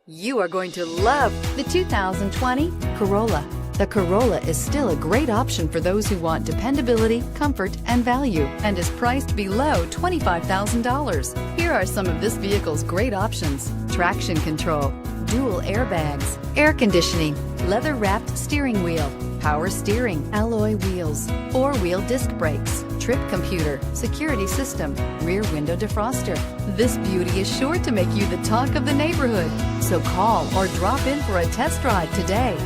You are going to love the 2020 Corolla. The Corolla is still a great option for those who want dependability, comfort, and value, and is priced below $25,000. Here are some of this vehicle's great options: traction control, dual airbags, air conditioning, leather-wrapped steering wheel, power steering, alloy wheels, four-wheel disc brakes, trip computer, security system, rear window defroster. This beauty is sure to make you the talk of the neighborhood. So call or drop in for a test drive today.